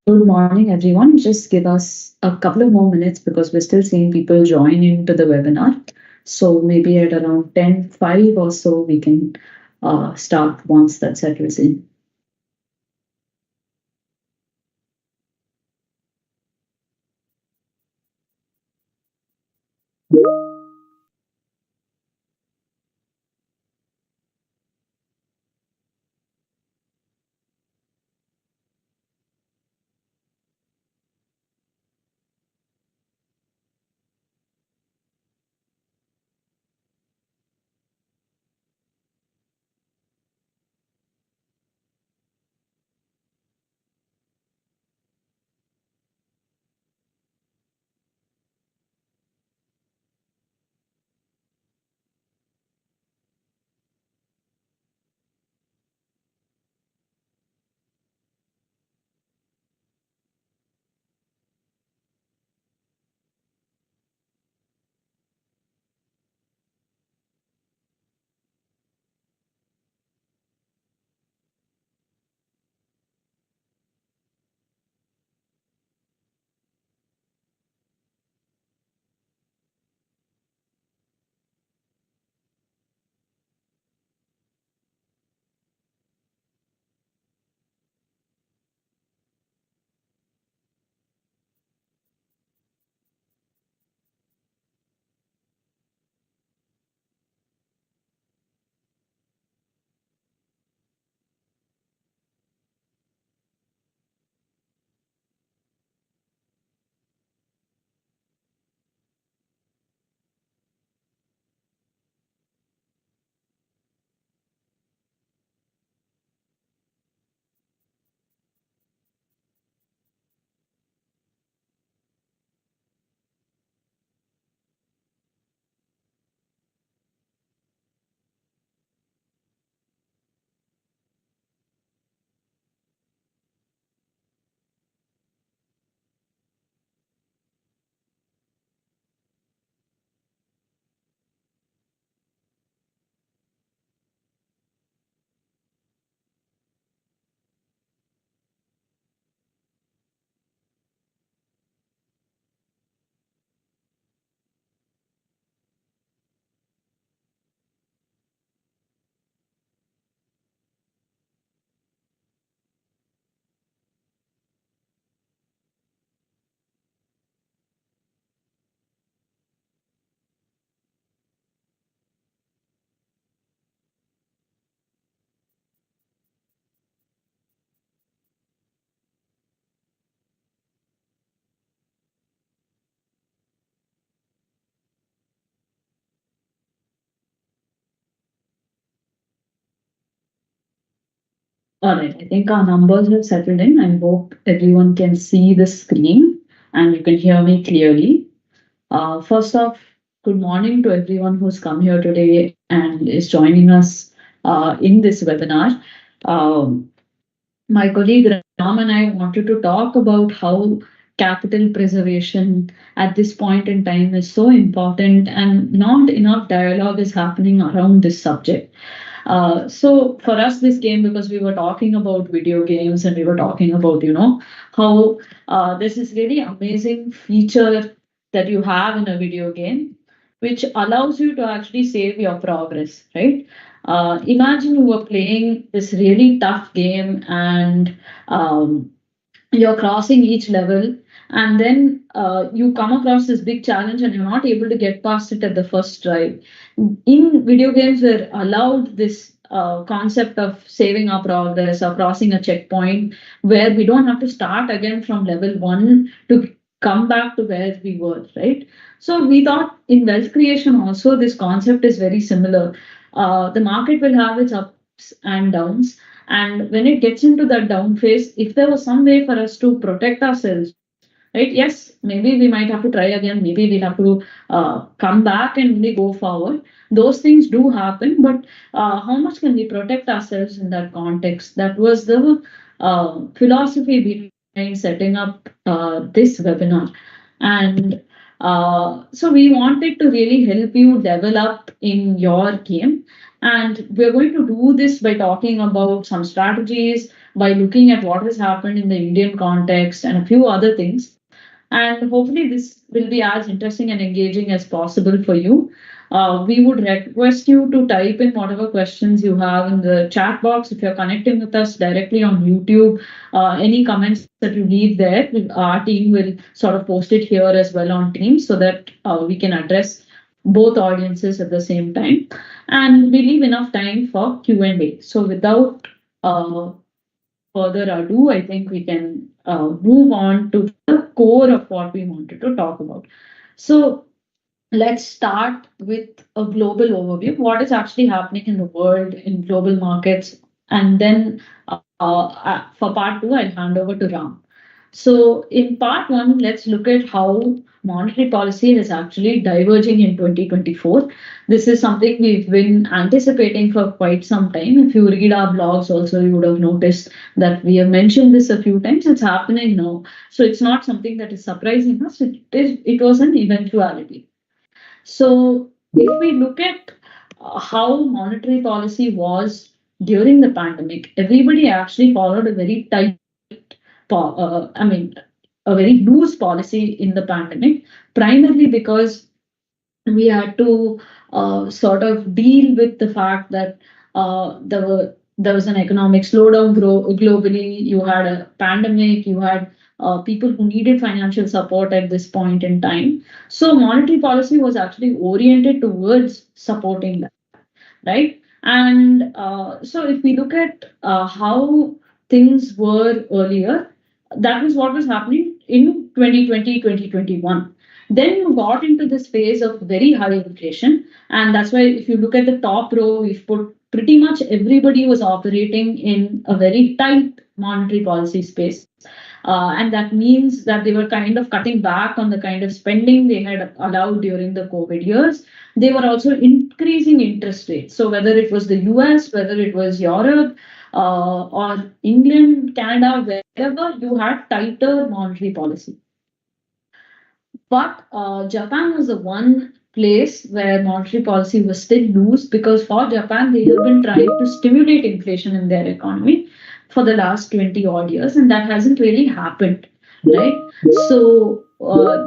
Good morning, everyone. Just give us a couple of more minutes because we're still seeing people join into the webinar. So maybe at around 10:05 or so, we can start once that settles in. All right, I think our numbers have settled in. I hope everyone can see the screen and you can hear me clearly. First off, good morning to everyone who's come here today and is joining us in this webinar. Um, my colleague Ram and I wanted to talk about how capital preservation at this point in time is so important and not enough dialogue is happening around this subject. So for us, this came because we were talking about video games and we were talking about, how there's this really amazing feature that you have in a video game, which allows you to actually save your progress, right? Imagine you were playing this really tough game and you're crossing each level and then you come across this big challenge and you're not able to get past it at the first try. In video games, we're allowed this concept of saving our progress or crossing a checkpoint where we don't have to start again from level one to come back to where we were, right? So we thought in wealth creation also this concept is very similar. The market will have its ups and downs, and when it gets into that down phase, if there was some way for us to protect ourselves, right? Yes, maybe we might have to try again. Maybe we'll have to come back and we go forward. Those things do happen, but how much can we protect ourselves in that context? That was the philosophy behind setting up this webinar. And so we wanted to really help you develop in your game. And we're going to do this by talking about some strategies, by looking at what has happened in the Indian context and a few other things. And hopefully, this will be as interesting and engaging as possible for you. We would request you to type in whatever questions you have in the chat box. If you're connecting with us directly on YouTube, any comments that you leave there, our team will sort of post it here as well on Teams so that we can address both audiences at the same time. And we leave enough time for Q&A. So without further ado, I think we can move on to the core of what we wanted to talk about. So let's start with a global overview. What is actually happening in the world, in global markets? And then for part two, I'll hand over to Ram. So in part one, let's look at how monetary policy is actually diverging in 2024. This is something we've been anticipating for quite some time. If you read our blogs also, you would have noticed that we have mentioned this a few times. It's happening now. So it's not something that is surprising us. It was an eventuality. So if we look at how monetary policy was during the pandemic, everybody actually followed a very tight I mean, a very loose policy in the pandemic, primarily because we had to sort of deal with the fact that there was an economic slowdown globally. You had a pandemic, you had people who needed financial support at this point in time. So monetary policy was actually oriented towards supporting that, right? And so if we look at how things were earlier, that was what was happening in 2020, 2021. Then you got into this phase of very high inflation. And that's why if you look at the top row, we've put pretty much everybody was operating in a very tight monetary policy space. And that means that they were kind of cutting back on the kind of spending they had allowed during the COVID years. They were also increasing interest rates. So whether it was the US, whether it was Europe, or England, Canada, wherever you had tighter monetary policy. But Japan was the one place where monetary policy was still loose because for Japan, they have been trying to stimulate inflation in their economy for the last 20 odd years, and that hasn't really happened, right? So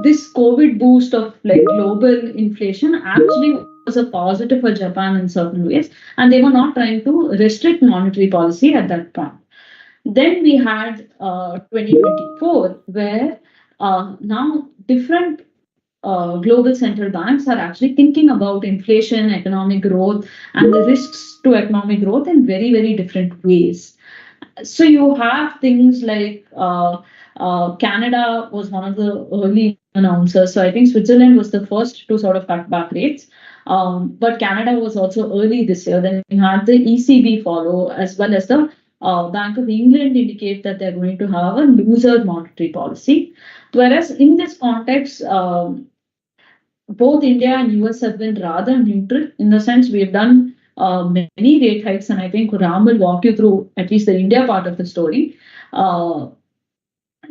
this COVID boost of like global inflation actually was a positive for Japan in certain ways, and they were not trying to restrict monetary policy at that point. Then we had 2024, where now different global central banks are actually thinking about inflation, economic growth, and the risks to economic growth in very, very different ways. So you have things like Canada was one of the early announcers. So I think Switzerland was the first to sort of cut back rates. But Canada was also early this year. Then you had the ECB follow, as well as the Bank of England indicate that they're going to have a looser monetary policy. Whereas in this context, both India and US have been rather neutral in the sense we've done many rate hikes, and I think Rham will walk you through at least the India part of the story.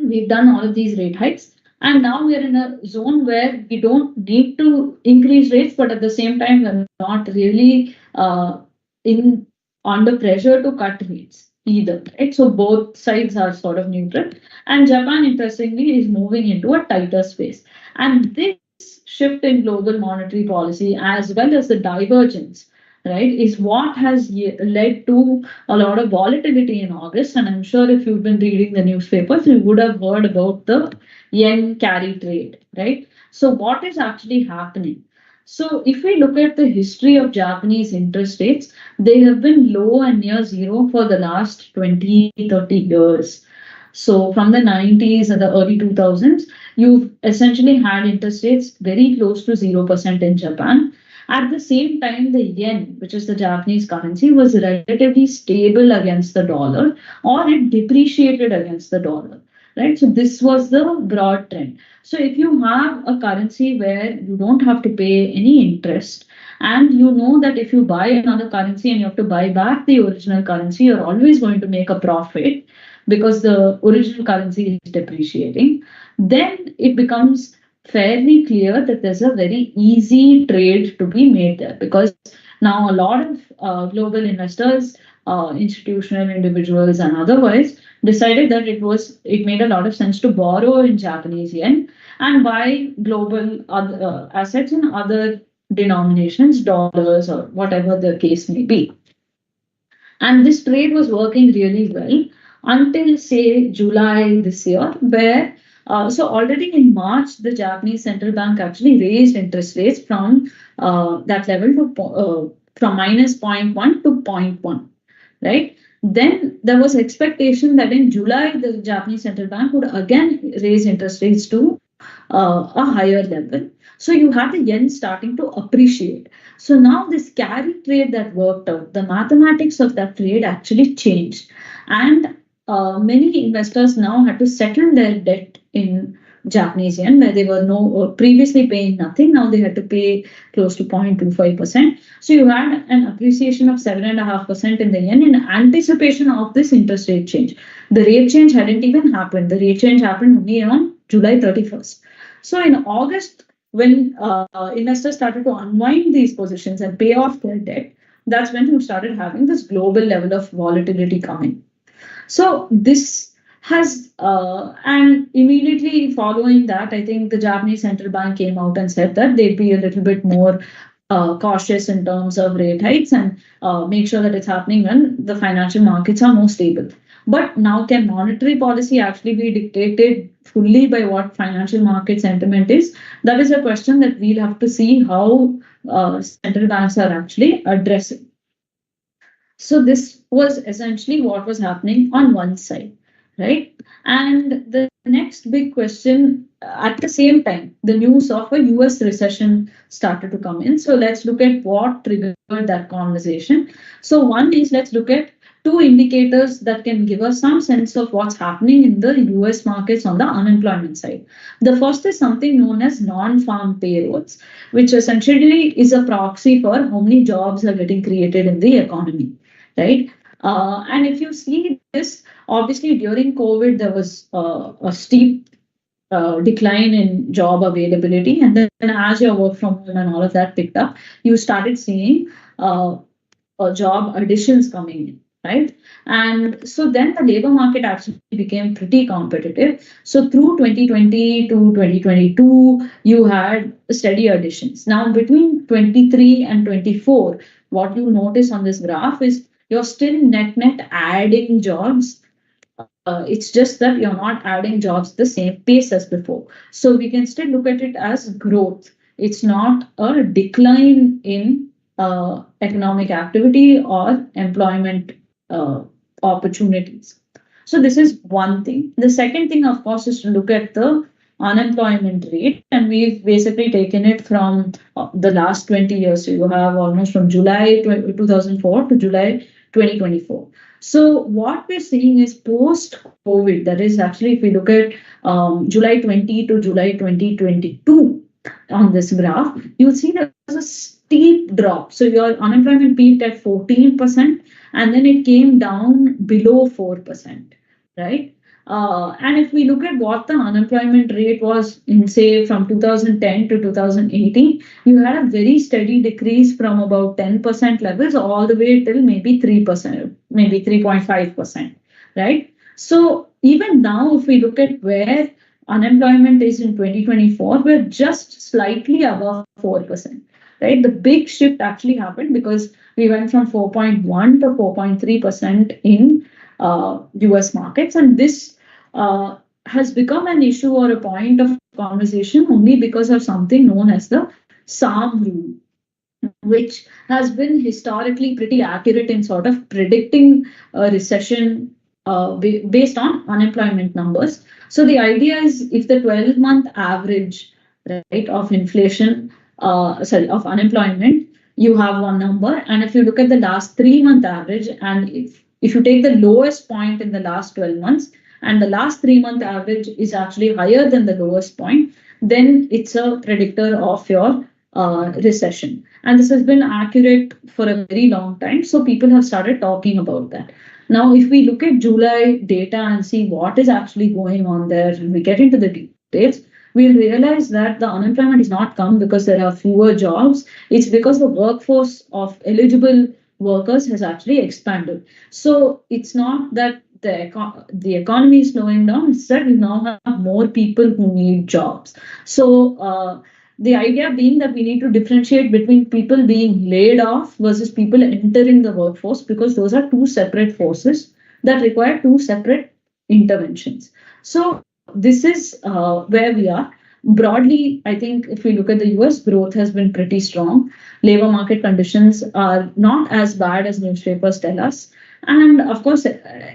We've done all of these rate hikes, and now we're in a zone where we don't need to increase rates, but at the same time, we're not really in under pressure to cut rates either, right? So both sides are sort of neutral, and Japan, interestingly, is moving into a tighter space. And this shift in global monetary policy, as well as the divergence, right, is what has led to a lot of volatility in August. And I'm sure if you've been reading the newspapers, you would have heard about the yen carry trade, right? So what is actually happening? So if we look at the history of Japanese interest rates, they have been low and near zero for the last 20, 30 years. So from the 90s and the early 2000s, you've essentially had interest rates very close to 0% in Japan. At the same time, the yen, which is the Japanese currency, was relatively stable against the dollar, or it depreciated against the dollar, right? So this was the broad trend. So if you have a currency where you don't have to pay any interest, and you know that if you buy another currency and you have to buy back the original currency, you're always going to make a profit because the original currency is depreciating, then it becomes fairly clear that there's a very easy trade to be made there, because Now, a lot of global investors, institutional individuals, and otherwise decided that it made a lot of sense to borrow in Japanese yen and buy global assets in other denominations, dollars, or whatever the case may be. And this trade was working really well until, say, July this year, where so already in March, the Japanese central bank actually raised interest rates from that level to from minus zero point 0.1 to zero point 0.1, right? Then there was expectation that in July, the Japanese central bank would again raise interest rates to a higher level. So you had the yen starting to appreciate. So now this carry trade that worked out, the mathematics of that trade actually changed. And many investors now had to settle their debt in Japanese yen, where they were previously paying nothing. Now they had to pay close to 0.25%. So you had an appreciation of 7.5% in the yen in anticipation of this interest rate change. The rate change hadn't even happened. The rate change happened only on July 31st. So in August, when investors started to unwind these positions and pay off their debt, that's when you started having this global level of volatility coming. So this has, and immediately following that, I think the Japanese central bank came out and said that they'd be a little bit more cautious in terms of rate hikes and make sure that it's happening when the financial markets are more stable. But now, can monetary policy actually be dictated fully by what financial market sentiment is? That is a question that we'll have to see how central banks are actually addressing. So this was essentially what was happening on one side, right? And the next big question, at the same time, the news of a US recession started to come in. So let's look at what triggered that conversation. So one is, let's look at two indicators that can give us some sense of what's happening in the US markets on the unemployment side. The first is something known as non-farm payrolls, which essentially is a proxy for how many jobs are getting created in the economy, right? And if you see this, obviously during COVID, there was a steep decline in job availability. And then as your work from home and all of that picked up, you started seeing job additions coming in. Right. And so then the labor market actually became pretty competitive. So through 2020 to 2022, you had steady additions. Now, between 23 and 24, what you notice on this graph is you're still net adding jobs. It's just that you're not adding jobs the same pace as before. So we can still look at it as growth. It's not a decline in economic activity or employment opportunities. So this is one thing. The second thing, of course, is to look at the unemployment rate, and we've basically taken it from the last 20 years. So you have almost from July 2004 to July 2024. So what we're seeing is post-COVID, that is actually if we look at July 20 to July 2022 on this graph, you'll see there's a steep drop. So your unemployment peaked at 14%, and then it came down below 4%, right? And if we look at what the unemployment rate was in, say, from 2010 to 2018, you had a very steady decrease from about 10% levels all the way till maybe 3%, maybe 3.5%, right? So even now, if we look at where unemployment is in 2024, we're just slightly above 4%. Right, the big shift actually happened because we went from 4.1 to 4.3% in US markets, and this has become an issue or a point of conversation only because of something known as the SAM rule, which has been historically pretty accurate in sort of predicting a recession based on unemployment numbers. So the idea is if the 12-month average, right, of inflation of unemployment, you have one number, and if you look at the last 3-month average, and if you take the lowest point in the last 12 months and the last 3-month average is actually higher than the lowest point, then it's a predictor of your recession. And this has been accurate for a very long time, so people have started talking about that. Now, if we look at July data and see what is actually going on there, and we get into the details, we'll realize that the unemployment is not come because there are fewer jobs. It's because the workforce of eligible workers has actually expanded. So it's not that the economy is slowing down, it's that we now have more people who need jobs. So the idea being that we need to differentiate between people being laid off versus people entering the workforce, because those are two separate forces that require two separate interventions. So this is where we are. Broadly, I think if we look at the US, growth has been pretty strong. Labor market conditions are not as bad as newspapers tell us. And of course,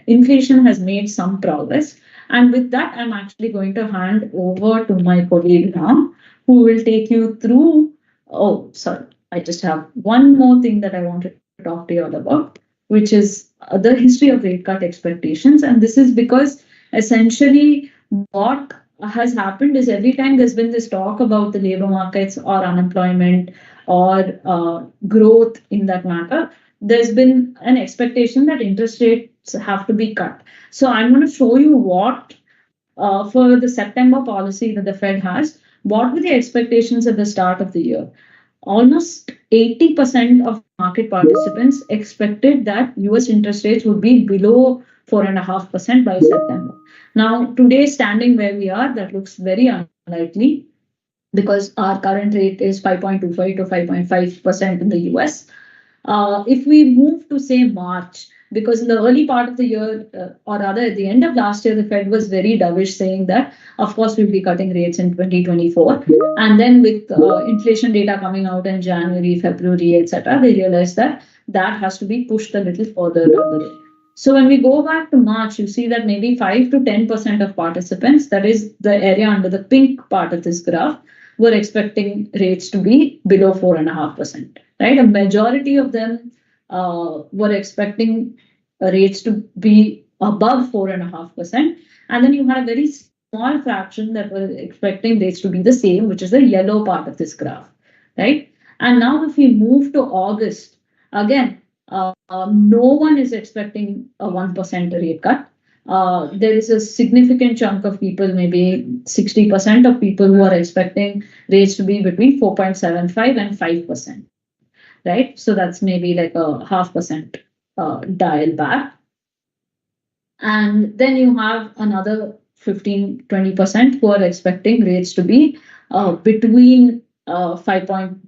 inflation has made some progress. And with that, I'm actually going to hand over to my colleague Rham, who will take you through. Oh, sorry. I just have one more thing that I wanted to talk to you all about, which is the history of rate cut expectations. And this is because essentially what has happened is every time there's been this talk about the labor markets or unemployment or growth in that matter, there's been an expectation that interest rates have to be cut. So I'm going to show you what, for the September policy that the Fed has, what were the expectations at the start of the year? Almost 80% of market participants expected that US interest rates would be below 4.5% by September. Now, today, standing where we are, that looks very unlikely because our current rate is 5.25 to 5.5% in the US. If we move to, say, March, because in the early part of the year, or rather at the end of last year, the Fed was very dovish, saying that, of course, we'll be cutting rates in 2024. And then with inflation data coming out in January, February, etc., they realized that that has to be pushed a little further down the road. So when we go back to March, you see that maybe 5 to 10% of participants, that is the area under the pink part of this graph, were expecting rates to be below 4.5%. Right? A majority of them were expecting rates to be above 4.5%. And then you had a very small fraction that were expecting rates to be the same, which is the yellow part of this graph. Right? And now if we move to August, again, no one is expecting a 1% rate cut. There is a significant chunk of people, maybe 60% of people, who are expecting rates to be between 4.75 and 5%. Right? So that's maybe like a 0.5% dial back. And then you have another 15-20% who are expecting rates to be between 5.5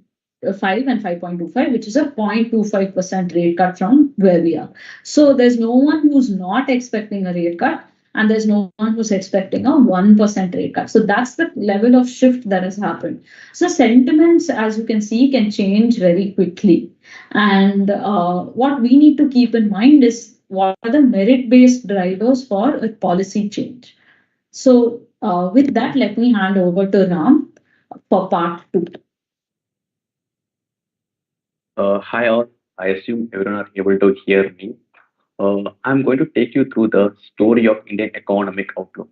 and 5.25, which is a 0.25% rate cut from where we are. So there's no one who's not expecting a rate cut, and there's no one who's expecting a 1% rate cut. So that's the level of shift that has happened. So sentiments, as you can see, can change very quickly. And what we need to keep in mind is what are the merit-based drivers for a policy change. So with that, let me hand over to Rham for part 2. Hi all, I assume everyone are able to hear me. I'm going to take you through the story of Indian economic outlook.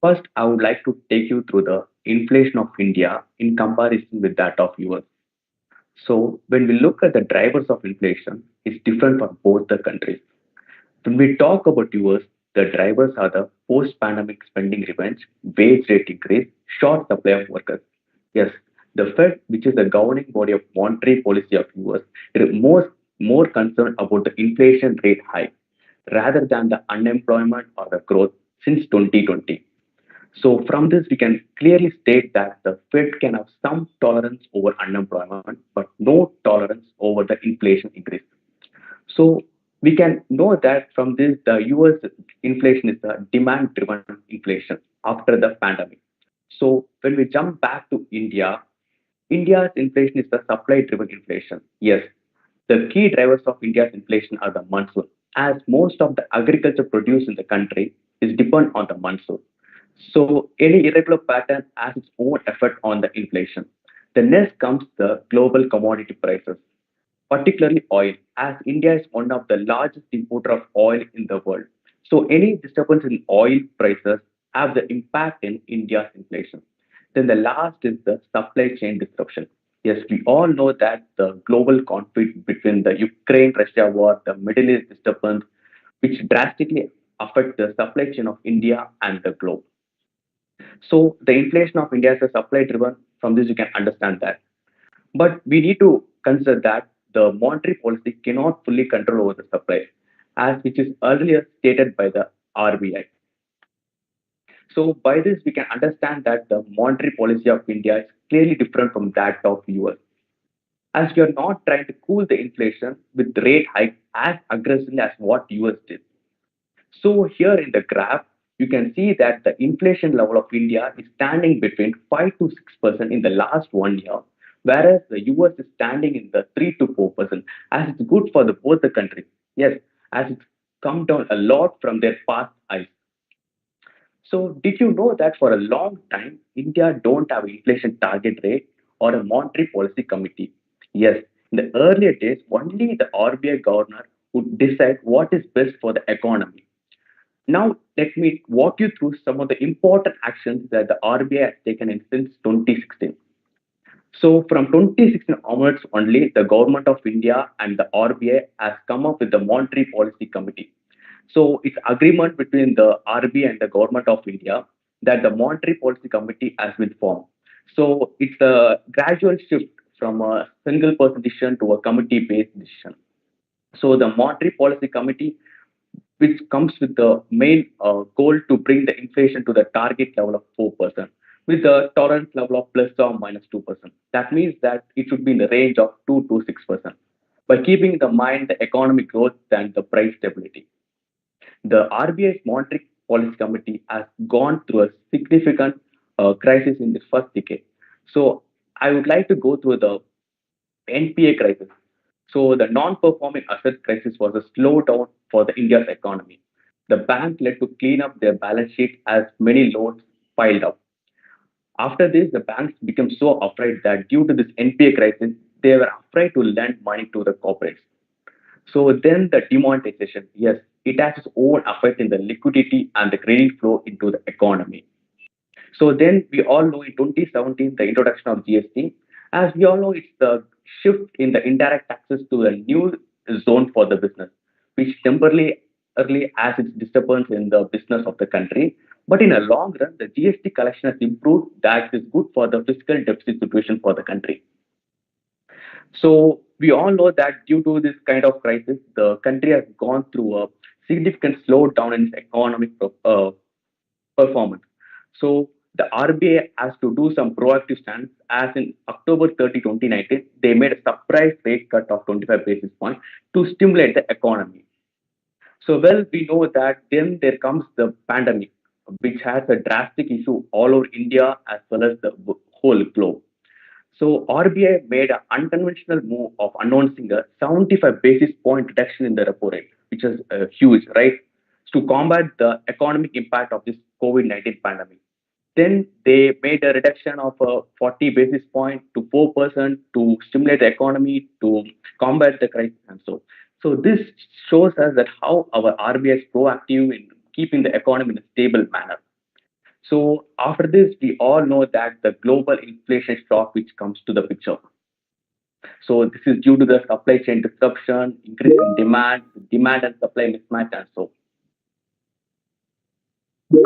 First, I would like to take you through the inflation of India in comparison with that of US. So, when we look at the drivers of inflation, it's different for both the countries. When we talk about US, the drivers are the post-pandemic spending revenge, wage rate increase, short supply of workers. Yes, the Fed, which is the governing body of monetary policy of US, is more concerned about the inflation rate hike rather than the unemployment or the growth since 2020. So from this, we can clearly state that the Fed can have some tolerance over unemployment, but no tolerance over the inflation increase. So we can know that from this, the US inflation is the demand-driven inflation after the pandemic. So when we jump back to India, India's inflation is the supply-driven inflation. Yes, the key drivers of India's inflation are the monsoon, as most of the agriculture produced in the country is depend on the monsoon. So any irregular pattern has its own effect on the inflation. The next comes the global commodity prices, particularly oil, as India is one of the largest importer of oil in the world. So any disturbance in oil prices have the impact in India's inflation. Then the last is the supply chain disruption. Yes, we all know that the global conflict between the Ukraine-Russia war, the Middle East disturbance, which drastically affect the supply chain of India and the globe. So the inflation of India is a supply driven. From this, you can understand that. But we need to consider that the monetary policy cannot fully control over the supply, as which is earlier stated by the RBI. So by this, we can understand that the monetary policy of India is clearly different from that of US, as we are not trying to cool the inflation with rate hike as aggressively as what US did. So here in the graph, you can see that the inflation level of India is standing between 5 to 6% in the last 1 year, whereas the US is standing in the 3 to 4%, as it's good for the both the countries. Yes, as it's come down a lot from their past highs. So did you know that for a long time, India don't have inflation target rate or a monetary policy committee? Yes, in the earlier days, only the RBI governor would decide what is best for the economy. Now, let me walk you through some of the important actions that the RBI has taken in since 2016. So, from 2016 onwards, only the government of India and the RBI has come up with the monetary policy committee. So, it's agreement between the RBI and the government of India that the monetary policy committee has been formed. So, it's a gradual shift from a single person decision to a committee based decision. So, the monetary policy committee which comes with the main goal to bring the inflation to the target level of 4% with the tolerance level of plus or minus 2%. That means that it should be in the range of 2 to 6% by keeping in mind the economic growth and the price stability. The RBI's Monetary Policy Committee has gone through a significant crisis in the first decade. So I would like to go through the NPA crisis. So the non-performing asset crisis was a slowdown for the India's economy. The bank led to clean up their balance sheet as many loans piled up. After this, the banks became so afraid that due to this NPA crisis, they were afraid to lend money to the corporates. So then the demonetization, yes, it has its own effect in the liquidity and the credit flow into the economy. So then we all know in 2017 the introduction of GST. As we all know, it's the shift in the indirect taxes to a new zone for the business, which temporarily early has its disturbance in the business of the country. But in a long run, the GST collection has improved. That is good for the fiscal deficit situation for the country. So we all know that due to this kind of crisis, the country has gone through a significant slowdown in its economic performance. So the RBI has to do some proactive stance. As in October 30, 2019, they made a surprise rate cut of 25 basis points to stimulate the economy. So well, we know that then there comes the pandemic, which has a drastic issue all over India as well as the whole globe. So RBI made an unconventional move of announcing a 75 basis point reduction in the repo rate, which is huge, right? To combat the economic impact of this COVID-19 pandemic. Then they made a reduction of 40 basis point to 4% to stimulate the economy to combat the crisis and so. So this shows us that how our RBI is proactive in keeping the economy in a stable manner. So after this, we all know that the global inflation shock which comes to the picture. So this is due to the supply chain disruption, increase in demand and supply mismatch, and so.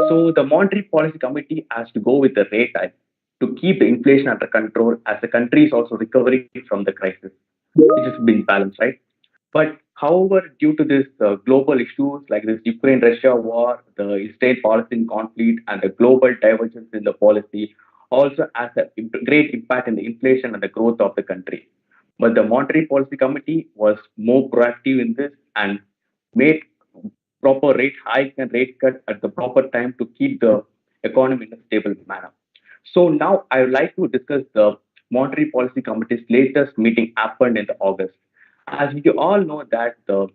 So the Monetary Policy Committee has to go with the rate hike to keep the inflation under control as the country is also recovering from the crisis, which is being balanced, right? But however, due to this global issues like this Ukraine-Russia war, the Israel-Palestine conflict, and the global divergence in the policy, also has a great impact in the inflation and the growth of the country. But the Monetary Policy Committee was more proactive in this and made proper rate hike and rate cut at the proper time to keep the economy in a stable manner. So now I would like to discuss the Monetary Policy Committee's latest meeting happened in the August. As we all know that the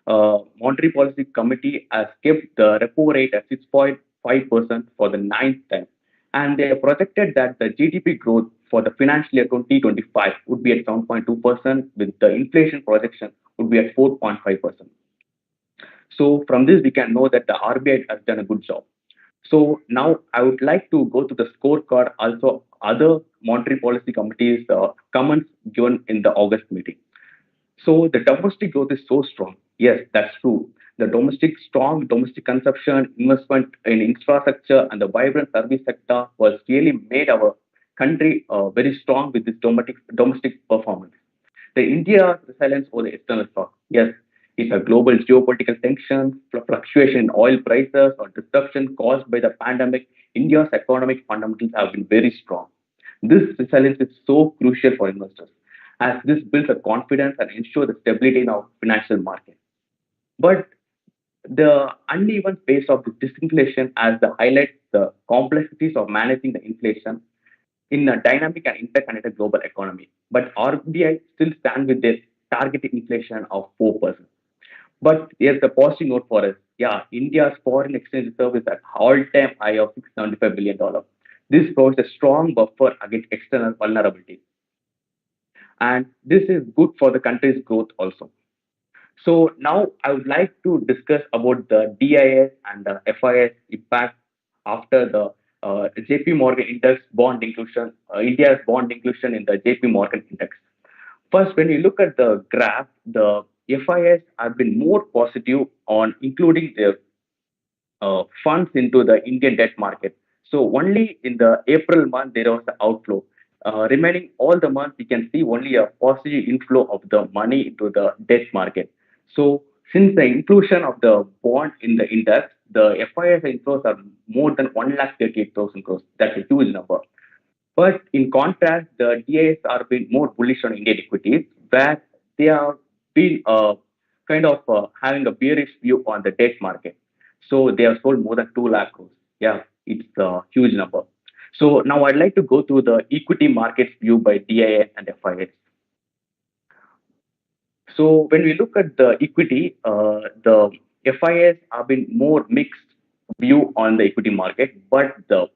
Monetary Policy Committee has kept the repo rate at 6.5% for the ninth time, and they have projected that the GDP growth for the financial year 2025 would be at 7.2%, with the inflation projection would be at 4.5%. So from this, we can know that the RBI has done a good job. So now I would like to go to the scorecard, also other monetary policy committees comments given in the August meeting. So the domestic growth is so strong. Yes, that's true. The strong domestic consumption, investment in infrastructure, and the vibrant service sector was really made our country very strong with this domestic performance. The India's resilience over the external shock. Yes, it's a global geopolitical tension, fluctuation in oil prices, or disruption caused by the pandemic. India's economic fundamentals have been very strong. This resilience is so crucial for investors, as this builds a confidence and ensures the stability in our financial market. But the uneven pace of the disinflation as the highlights the complexities of managing the inflation in a dynamic and interconnected global economy. But RBI still stand with their targeted inflation of 4%. But here's the positive note for us. Yeah, India's foreign exchange reserve is at all-time high of $675 billion. This provides a strong buffer against external vulnerability. And this is good for the country's growth also. So now I would like to discuss about the DIS and the FIS impact after the JP Morgan Index bond inclusion, India's bond inclusion in the JP Morgan Index. First, when you look at the graph, the FIS have been more positive on including their funds into the Indian debt market. So only in the April month there was the outflow. Remaining all the months, you can see only a positive inflow of the money into the debt market. So since the inclusion of the bond in the index, the FIS inflows are more than 1,38,000 crores. That's a huge number. But in contrast, the DIs are been more bullish on Indian equities, where they are been kind of having a bearish view on the debt market. So they have sold more than 2 lakh crores. Yeah, it's a huge number. So now I'd like to go through the equity markets view by DIA and FIS. So when we look at the equity, the FIS have been more mixed view on the equity market, but the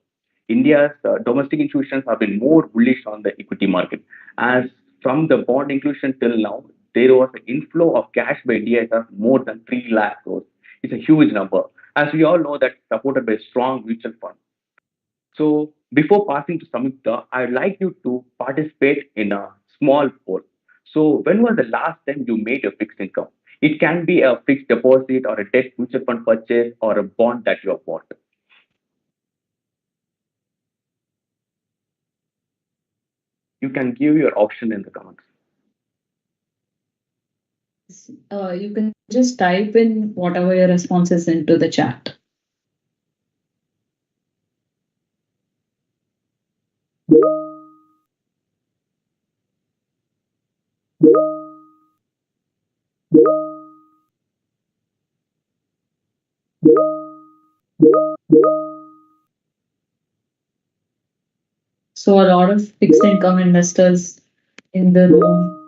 India's domestic institutions have been more bullish on the equity market. As from the bond inclusion till now, there was an inflow of cash by DIs of more than 3 lakh crores. It's a huge number. As we all know, that's supported by strong mutual fund. So before passing to Samyuktha, I'd like you to participate in a small poll. So when was the last time you made a fixed income? It can be a fixed deposit or a debt mutual fund purchase or a bond that you have bought. You can give your option in the comments. You can just type in whatever your response is into the chat. So a lot of fixed income investors in the room.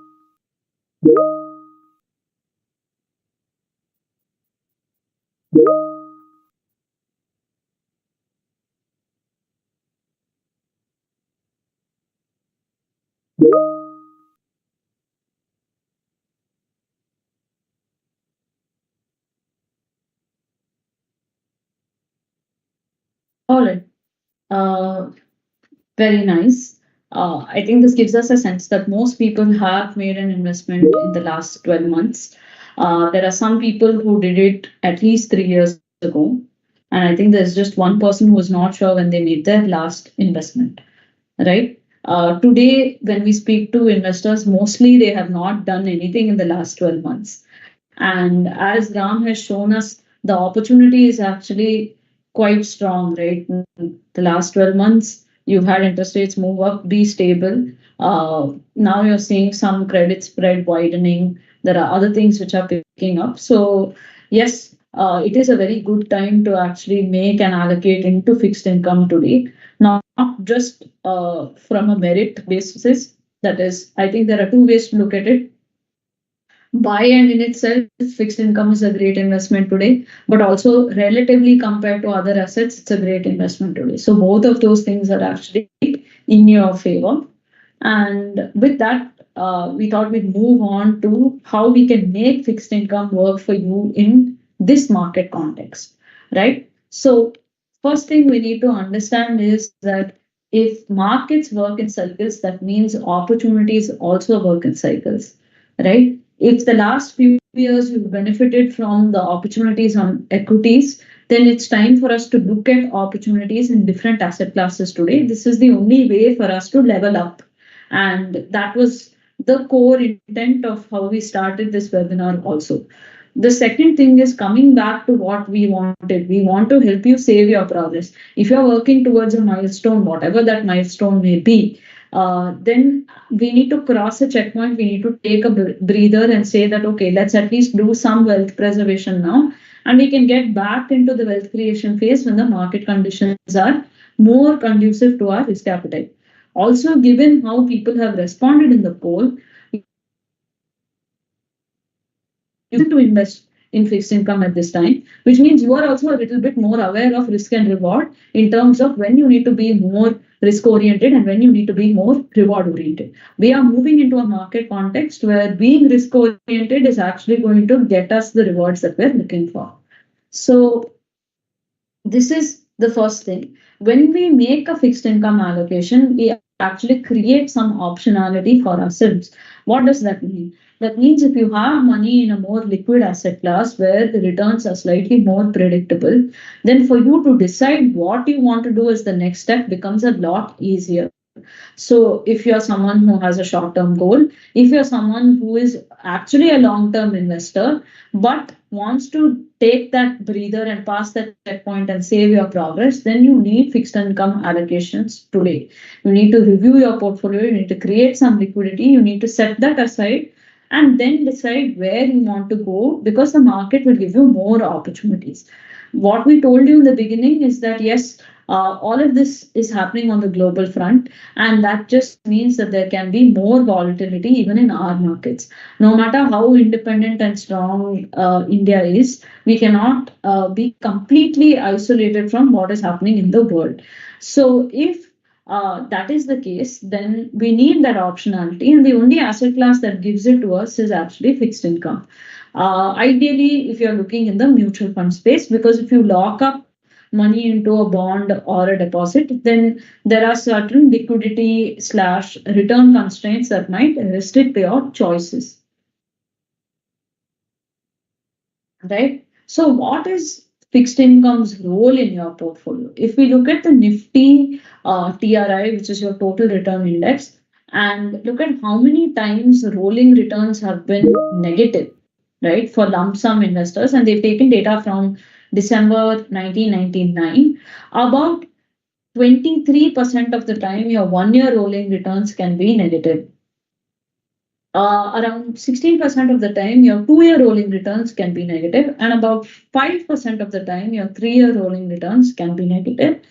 All right. Uh, Very nice. I think this gives us a sense that most people have made an investment in the last 12 months. There are some people who did it at least 3 years ago. And I think there's just one person who was not sure when they made their last investment, right? Today, when we speak to investors, mostly they have not done anything in the last 12 months. And as Ram has shown us, the opportunity is actually quite strong, right? In the last 12 months, you've had interest rates move up, be stable. Now you're seeing some credit spread widening. There are other things which are picking up. So, yes, it is a very good time to actually make and allocate into fixed income today. Not just from a merit basis. That is, I think there are two ways to look at it. Buy and in itself, fixed income is a great investment today, but also relatively compared to other assets, it's a great investment today. So both of those things are actually in your favor. And with that, we thought we'd move on to how we can make fixed income work for you in this market context, right? So first thing we need to understand is that if markets work in cycles, that means opportunities also work in cycles, right? If the last few years you benefited from the opportunities on equities, then it's time for us to look at opportunities in different asset classes today. This is the only way for us to level up. And that was the core intent of how we started this webinar also. The second thing is coming back to what we wanted. We want to help you save your progress. If you're working towards a milestone, whatever that milestone may be, then we need to cross a checkpoint. We need to take a breather and say that, okay, let's at least do some wealth preservation now. And we can get back into the wealth creation phase when the market conditions are more conducive to our risk appetite. Also, given how people have responded in the poll, to invest in fixed income at this time, which means you are also a little bit more aware of risk and reward in terms of when you need to be more risk oriented and when you need to be more reward oriented. We are moving into a market context where being risk oriented is actually going to get us the rewards that we're looking for. So this is the first thing. When we make a fixed income allocation, we actually create some optionality for ourselves. What does that mean? That means if you have money in a more liquid asset class where the returns are slightly more predictable, then for you to decide what you want to do as the next step becomes a lot easier. So if you're someone who has a short-term goal, if you're someone who is actually a long-term investor, but wants to take that breather and pass that checkpoint and save your progress, then you need fixed income allocations today. You need to review your portfolio, you need to create some liquidity, you need to set that aside and then decide where you want to go because the market will give you more opportunities. What we told you in the beginning is that yes, all of this is happening on the global front, and that just means that there can be more volatility even in our markets. No matter how independent and strong India is, we cannot be completely isolated from what is happening in the world. So if that is the case, then we need that optionality, and the only asset class that gives it to us is actually fixed income. Ideally, if you're looking in the mutual fund space, because if you lock up money into a bond or a deposit, then there are certain liquidity / return constraints that might restrict your choices. Right? So what is fixed income's role in your portfolio? If we look at the Nifty TRI, which is your total return index, and look at how many times rolling returns have been negative, right, for lump sum investors, and they've taken data from December 1999, about 23% of the time your 1-year rolling returns can be negative. Around 16% of the time your 2-year rolling returns can be negative, and about 5% of the time your 3-year rolling returns can be negative.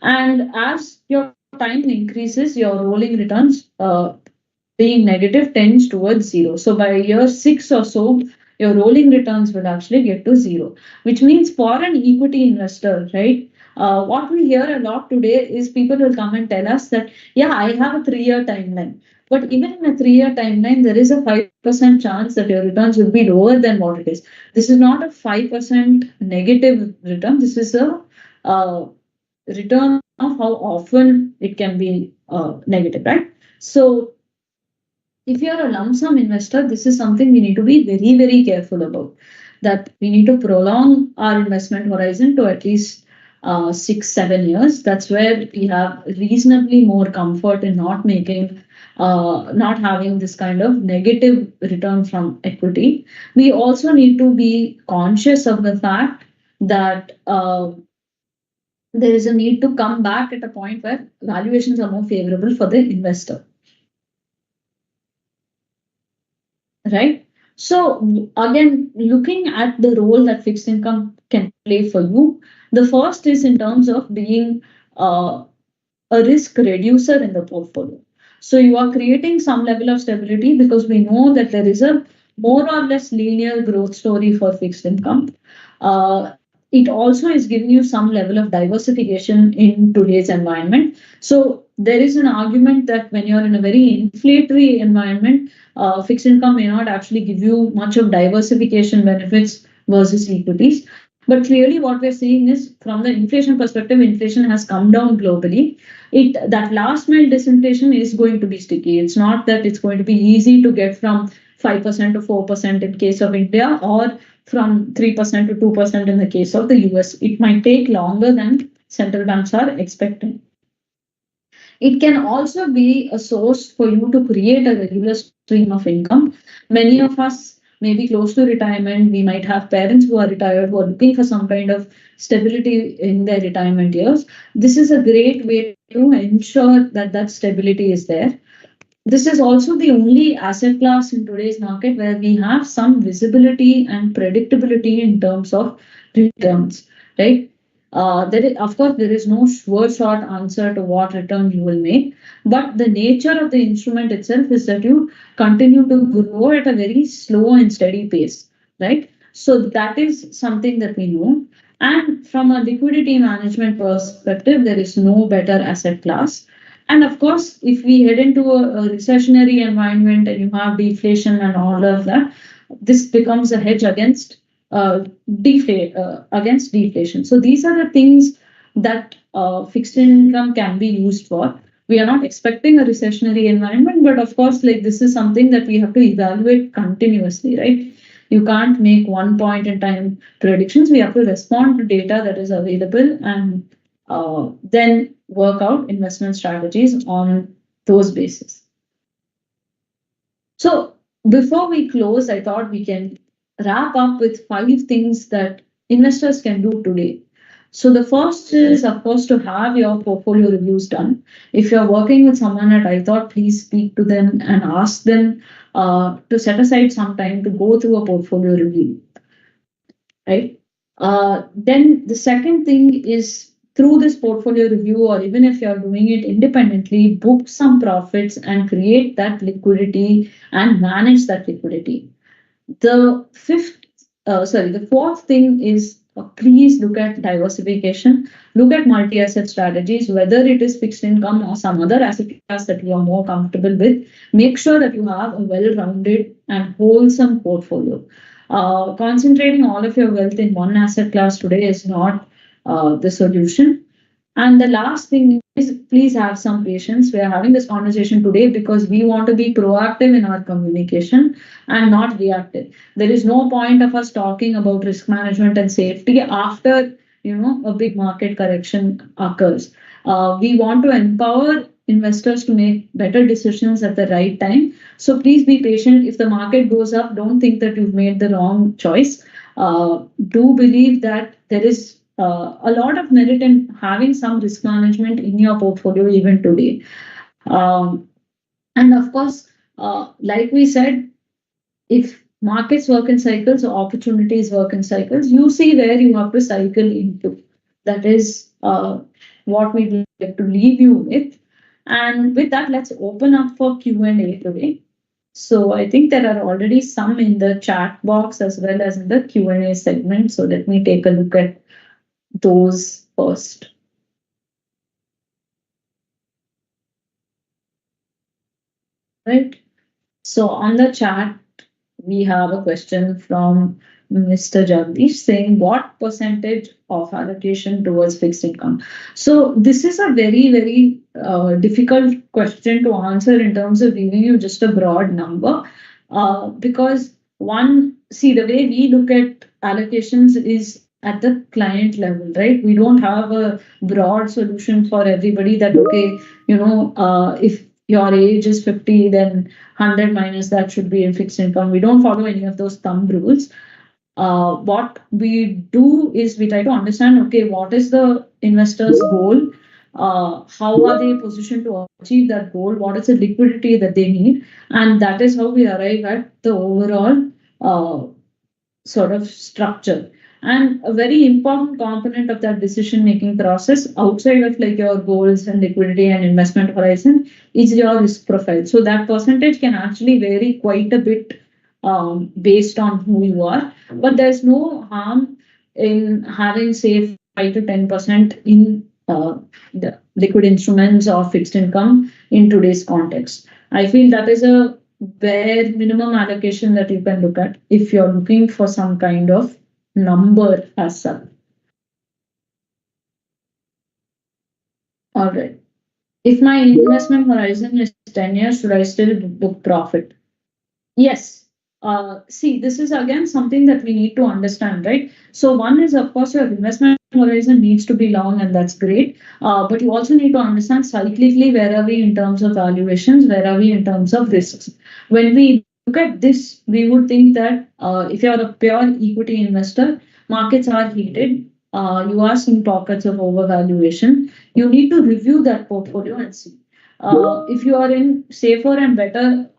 And as your time increases, your rolling returns being negative tends towards zero. So by year 6 or so, your rolling returns will actually get to zero, which means for an equity investor, right? What we hear a lot today is people will come and tell us that, yeah, I have a 3-year timeline. But even in a 3-year timeline, there is a 5% chance that your returns will be lower than what it is. This is not a 5% negative return. This is a return of how often it can be negative, right? So if you're a lump sum investor, this is something we need to be very, very careful about. That we need to prolong our investment horizon to at least 6-7 years. That's where we have reasonably more comfort in not having this kind of negative return from equity. We also need to be conscious of the fact that there is a need to come back at a point where valuations are more favorable for the investor. Right? So again, looking at the role that fixed income can play for you, the first is in terms of being a risk reducer in the portfolio. So you are creating some level of stability because we know that there is a more or less linear growth story for fixed income. It also is giving you some level of diversification in today's environment. So there is an argument that when you're in a very inflationary environment, fixed income may not actually give you much of diversification benefits versus equities. But clearly what we're seeing is from the inflation perspective, inflation has come down globally. That last mile disinflation is going to be sticky. It's not that it's going to be easy to get from 5% to 4% in case of India, or from 3% to 2% in the case of the US. It might take longer than central banks are expecting. It can also be a source for you to create a regular stream of income. Many of us may be close to retirement. We might have parents who are retired, who are looking for some kind of stability in their retirement years. This is a great way to ensure that that stability is there. This is also the only asset class in today's market where we have some visibility and predictability in terms of returns, right? Of course, there is no sure short answer to what return you will make, but the nature of the instrument itself is that you continue to grow at a very slow and steady pace, right? So that is something that we know. And from a liquidity management perspective, there is no better asset class. And of course, if we head into a recessionary environment and you have deflation and all of that, this becomes a hedge against against deflation. So these are the things that fixed income can be used for. We are not expecting a recessionary environment, but of course, like this is something that we have to evaluate continuously, right? You can't make one point in time predictions. We have to respond to data that is available and then work out investment strategies on those bases. So before we close, I thought we can wrap up with 5 things that investors can do today. So the first is, of course, to have your portfolio reviews done. If you're working with someone at ithought, please speak to them and ask them to set aside some time to go through a portfolio review, right? Then the second thing is, through this portfolio review, or even if you're doing it independently, book some profits and create that liquidity and manage that liquidity. The fourth thing is, please look at diversification. Look at multi-asset strategies, whether it is fixed income or some other asset class that you are more comfortable with. Make sure that you have a well-rounded and wholesome portfolio. Concentrating all of your wealth in one asset class today is not the solution. And the last thing is, please have some patience. We are having this conversation today because we want to be proactive in our communication and not reactive. There is no point of us talking about risk management and safety after a big market correction occurs. We want to empower investors to make better decisions at the right time. So please be patient. If the market goes up, don't think that you've made the wrong choice. Do believe that there is a lot of merit in having some risk management in your portfolio even today. And of course, like we said, if markets work in cycles or opportunities work in cycles, you see where you have to cycle into. That is what we'd like to leave you with. And with that, let's open up for Q&A today. So I think there are already some in the chat box as well as in the Q&A segment. So let me take a look at those first. Right. So on the chat, we have a question from Mr. Jagdish saying, what percentage of allocation towards fixed income? So this is a very, very difficult question to answer in terms of giving you just a broad number. Because the way we look at allocations is at the client level, right? We don't have a broad solution for everybody that, okay, if your age is 50, then 100 minus that should be in fixed income. We don't follow any of those thumb rules. What we do is we try to understand, okay, what is the investor's goal? How are they positioned to achieve that goal? What is the liquidity that they need? And that is how we arrive at the overall sort of structure. And a very important component of that decision-making process, outside of like your goals and liquidity and investment horizon, is your risk profile. So that percentage can actually vary quite a bit based on who you are. But there's no harm in having, say, 5 to 10% in the liquid instruments or fixed income in today's context. I feel that is a bare minimum allocation that you can look at if you're looking for some kind of number as such. All right. If my investment horizon is 10 years, should I still book profit? Yes, see, this is again something that we need to understand, right? So one is, of course, your investment horizon needs to be long, and that's great. But you also need to understand cyclically where are we in terms of valuations, where are we in terms of risks. When we look at this, we would think that if you're a pure equity investor, markets are heated. You are seeing pockets of overvaluation. You need to review that portfolio and see. If you are in safer and better,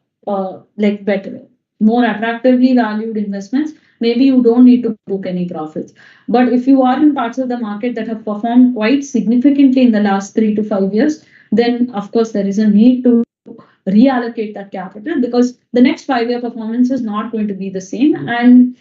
like better, more attractively valued investments, maybe you don't need to book any profits. But if you are in parts of the market that have performed quite significantly in the last 3 to 5 years, then of course there is a need to reallocate that capital, because the next 5 year performance is not going to be the same. And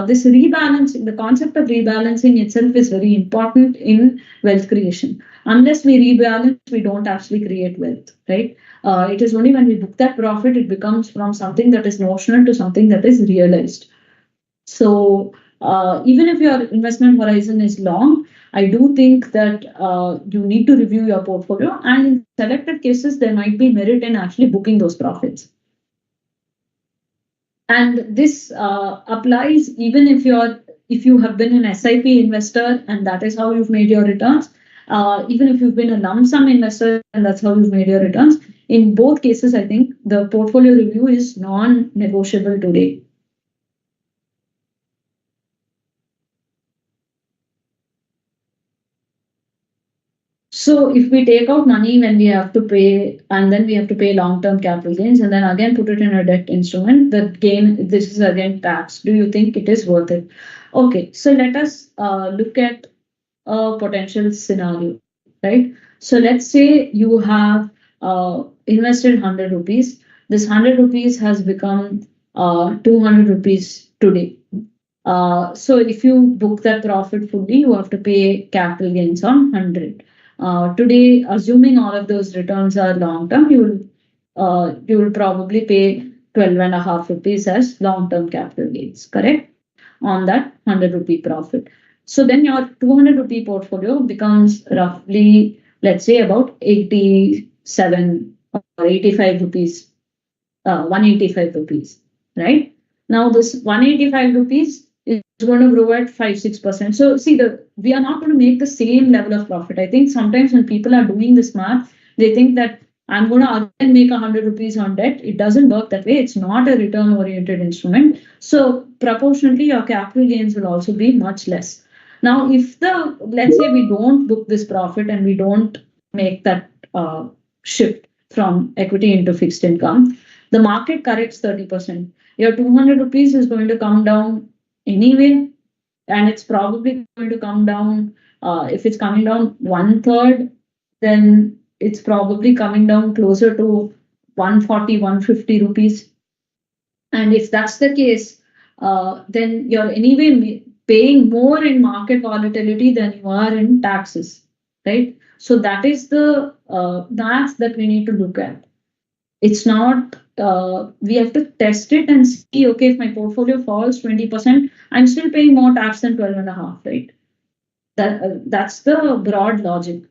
this rebalancing, the concept of rebalancing itself is very important in wealth creation. Unless we rebalance, we don't actually create wealth, right? It is only when we book that profit, it becomes from something that is notional to something that is realized. So even if your investment horizon is long, I do think that you need to review your portfolio, and in selected cases, there might be merit in actually booking those profits. And this applies even if you have been an SIP investor and that is how you've made your returns. Even if you've been a lump sum investor and that's how you've made your returns. In both cases, I think the portfolio review is non-negotiable today. So if we take out money when we have to pay, and then we have to pay long-term capital gains, and then again put it in a debt instrument, the gain, this is again tax. Do you think it is worth it? Okay, so let us look at a potential scenario, right? So let's say you have invested 100 rupees. This 100 rupees has become 200 rupees today. So if you book that profit fully, you have to pay capital gains on 100. Today, assuming all of those returns are long term, you will probably pay 12.5 rupees as long term capital gains, correct? On that 100 rupee profit. So then your 200 rupee portfolio becomes roughly, let's say, about 87 or 85 rupees, 185 rupees, right? Now this 185 rupees is going to grow at 5-6%. So see, we are not going to make the same level of profit. I think sometimes when people are doing this math, they think that I'm going to again make 100 rupees on debt. It doesn't work that way. It's not a return oriented instrument. So proportionally, your capital gains will also be much less. Now, let's say we don't book this profit and we don't make that shift from equity into fixed income, the market corrects 30%. Your 200 rupees is going to come down anyway, and it's probably going to come down. If it's coming down 1/3, then it's probably coming down closer to 140, 150 rupees. And if that's the case, then you're anyway paying more in market volatility than you are in taxes, right? So that is the math that we need to look at. It's not, we have to test it and see, okay, if my portfolio falls 20%, I'm still paying more tax than 12.5, right? That's the broad logic.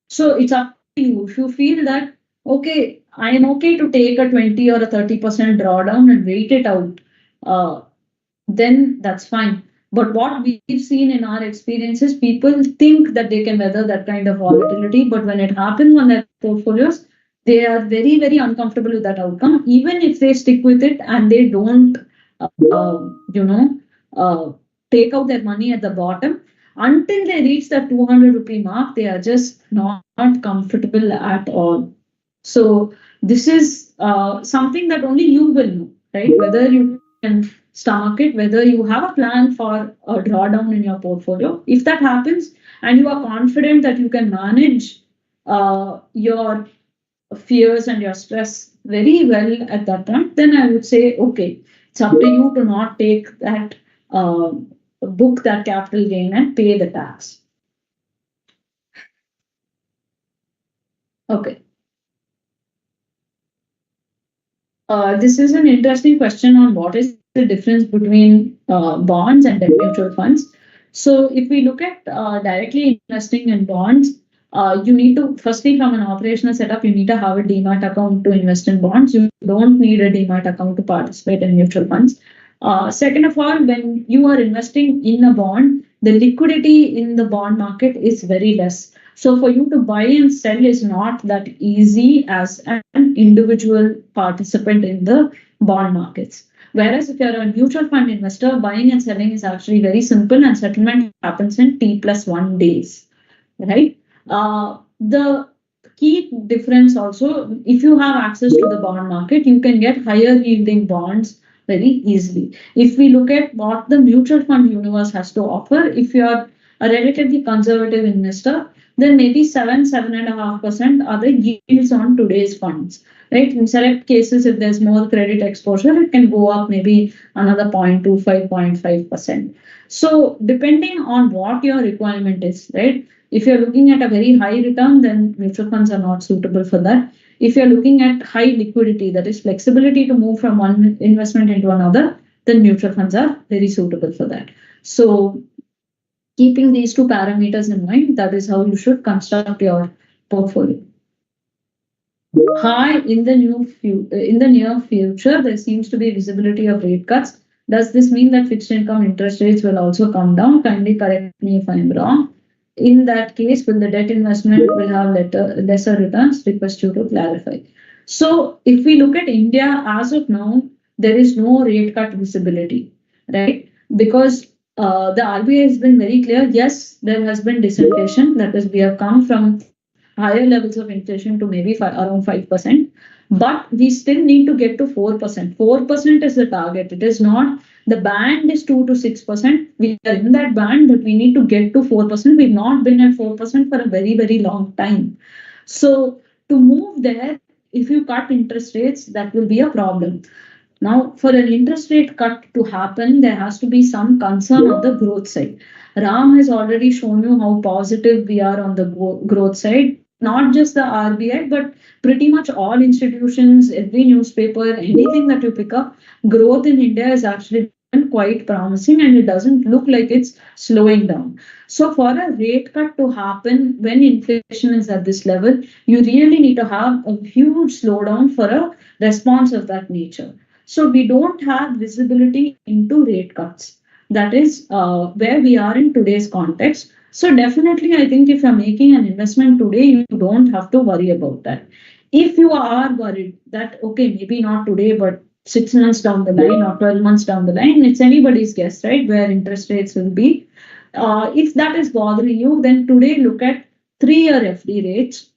So it's up to you. If you feel that, okay, I am okay to take a 20 or a 30% drawdown and wait it out, then that's fine. But what we've seen in our experiences, people think that they can weather that kind of volatility, but when it happens on their portfolios, they are very, very uncomfortable with that outcome, even if they stick with it and they don't, take out their money at the bottom. Until they reach the 200 rupee mark, they are just not comfortable at all. So this is something that only you will know, right? Whether you can stomach it, whether you have a plan for a drawdown in your portfolio. If that happens and you are confident that you can manage your fears and your stress very well at that point, then I would say, okay, it's up to you to not take that, book that capital gain and pay the tax. Okay. This is an interesting question on what is the difference between bonds and debt mutual funds. So if we look at directly investing in bonds, you need to, firstly, from an operational setup, you need to have a demat account to invest in bonds. You don't need a demat account to participate in mutual funds. Second of all, when you are investing in a bond, the liquidity in the bond market is very less. So for you to buy and sell is not that easy as an individual participant in the bond markets. Whereas if you're a mutual fund investor, buying and selling is actually very simple and settlement happens in T+1 days, right? The key difference also, if you have access to the bond market, you can get higher yielding bonds very easily. If we look at what the mutual fund universe has to offer, if you are a relatively conservative investor, then maybe 7.5% are the yields on today's funds. Right? In select cases, if there's more credit exposure, it can go up maybe another 0.25, 0.5%. So depending on what your requirement is, right? If you're looking at a very high return, then mutual funds are not suitable for that. If you're looking at high liquidity, that is flexibility to move from one investment into another, then mutual funds are very suitable for that. So keeping these two parameters in mind, that is how you should construct your portfolio. Hi, in the near future, there seems to be visibility of rate cuts. Does this mean that fixed income interest rates will also come down? Kindly correct me if I'm wrong. In that case, will the debt investment will have lesser returns? Request you to clarify. So if we look at India as of now, there is no rate cut visibility, right? Because the RBI has been very clear. Yes, there has been disinflation. That is, we have come from higher levels of inflation to maybe around 5%, but we still need to get to 4%. 4% is the target. It is not, the band is 2 to 6%. We are in that band, but we need to get to 4%. We've not been at 4% for a very, very long time. So to move there, if you cut interest rates, that will be a problem. Now, for an interest rate cut to happen, there has to be some concern on the growth side. Rham has already shown you how positive we are on the growth side. Not just the RBI, but pretty much all institutions, every newspaper, anything that you pick up, growth in India is actually quite promising and it doesn't look like it's slowing down. So for a rate cut to happen when inflation is at this level, you really need to have a huge slowdown for a response of that nature. So we don't have visibility into rate cuts. That is where we are in today's context. So definitely, I think if you're making an investment today, you don't have to worry about that. If you are worried that, okay, maybe not today, but 6 months down the line or 12 months down the line, it's anybody's guess, right, where interest rates will be. If that is bothering you, then today look at 3-year FD rates.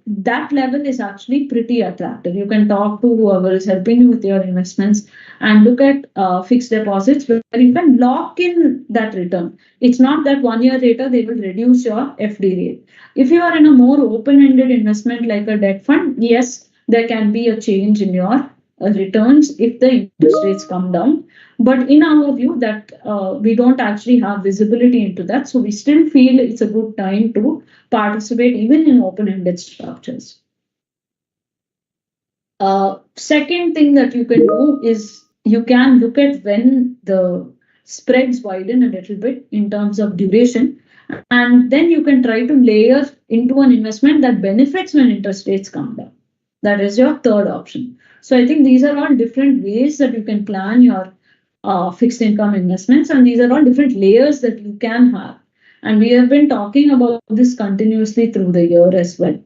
That level is actually pretty attractive. You can talk to whoever is helping you with your investments and look at fixed deposits where you can lock in that return. It's not that 1 year later they will reduce your FD rate. If you are in a more open-ended investment like a debt fund, yes, there can be a change in your returns if the interest rates come down. But in our view, that we don't actually have visibility into that. So we still feel it's a good time to participate even in open-ended structures. Second thing that you can do is you can look at when the spreads widen a little bit in terms of duration, and then you can try to layer into an investment that benefits when interest rates come down. That is your third option. So I think these are all different ways that you can plan your fixed income investments, and these are all different layers that you can have. And we have been talking about this continuously through the year as well.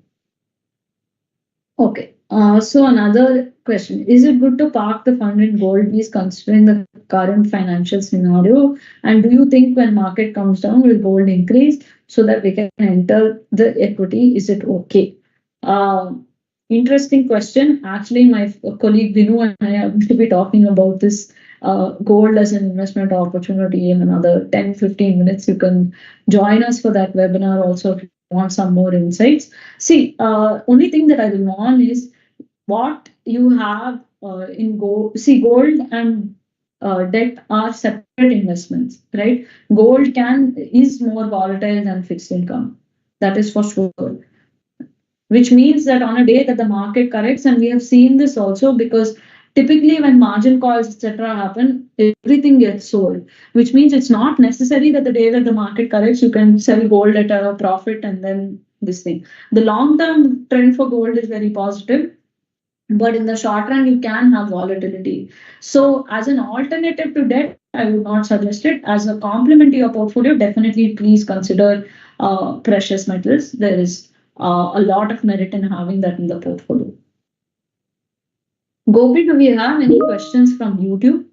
Okay. So another question, is it good to park the fund in gold, please, considering the current financial scenario? And do you think when market comes down, will gold increase so that we can enter the equity? Is it okay? Interesting question. Actually, my colleague Vibhu and I are going to be talking about this gold as an investment opportunity in another 10-15 minutes. You can join us for that webinar also if you want some more insights. See, only thing that I will warn is what you have in gold. See, gold and debt are separate investments, right? Gold is more volatile than fixed income. That is for sure. Which means that on a day that the market corrects, and we have seen this also because typically when margin calls, etc. happen, everything gets sold, which means it's not necessary that the day that the market corrects, you can sell gold at a profit and then this thing. The long-term trend for gold is very positive. but in the short run you can have volatility. So as an alternative to debt, I would not suggest it. As a complement to your portfolio, definitely please consider precious metals. There is a lot of merit in having that in the portfolio. Gopi, do we have any questions from YouTube?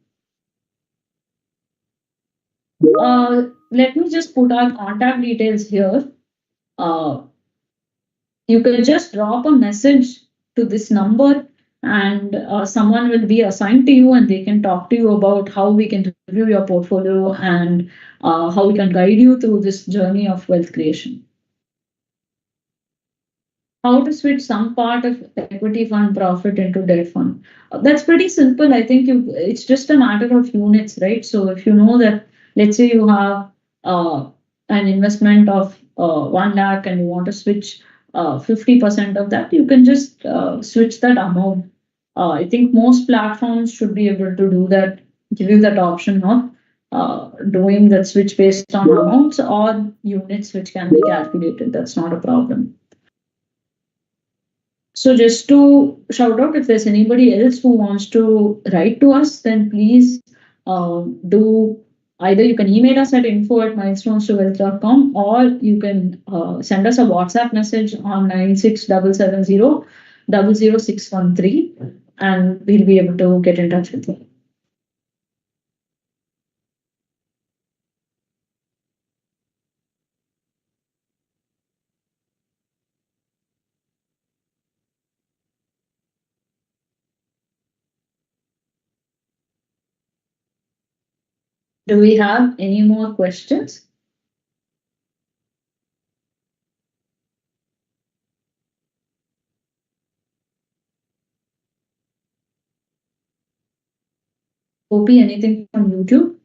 Let me just put our contact details here. uh, you can just drop a message to this number, and someone will be assigned to you and they can talk to you about how we can review your portfolio and how we can guide you through this journey of wealth creation. How to switch some part of equity fund profit into debt fund. That's pretty simple. I think it's just a matter of units, right? So if you know that, let's say you have uh, an investment of 1 lakh and you want to switch 50% of that, you can just switch that amount. I think most platforms should be able to do that, give you that option of doing that switch based on amounts or units which can be calculated. That's not a problem. So just to shout out, if there's anybody else who wants to write to us, then please do either you can email us at info@milestonestowealth.com, or you can send us a WhatsApp message on 9677000613, and we'll be able to get in touch with you. Do we have any more questions? Gopi, anything from YouTube?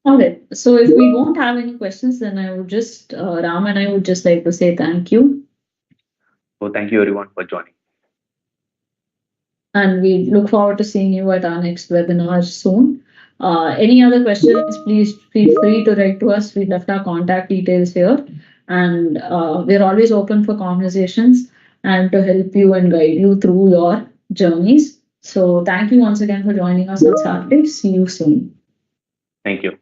Okay, so if we don't have any questions, then I would just, Ram and I would just like to say thank you. So thank you everyone for joining. And we look forward to seeing you at our next webinar soon. Any other questions, please feel free to write to us. We left our contact details here, and we're always open for conversations and to help you and guide you through your journeys. So thank you once again for joining us on Saturday. See you soon. Thank you.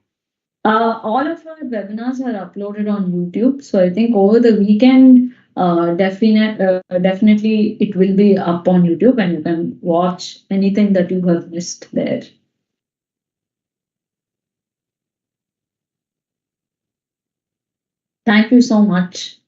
All of our webinars are uploaded on YouTube. So I think over the weekend, definitely it will be up on YouTube and you can watch anything that you have missed there. Thank you so much.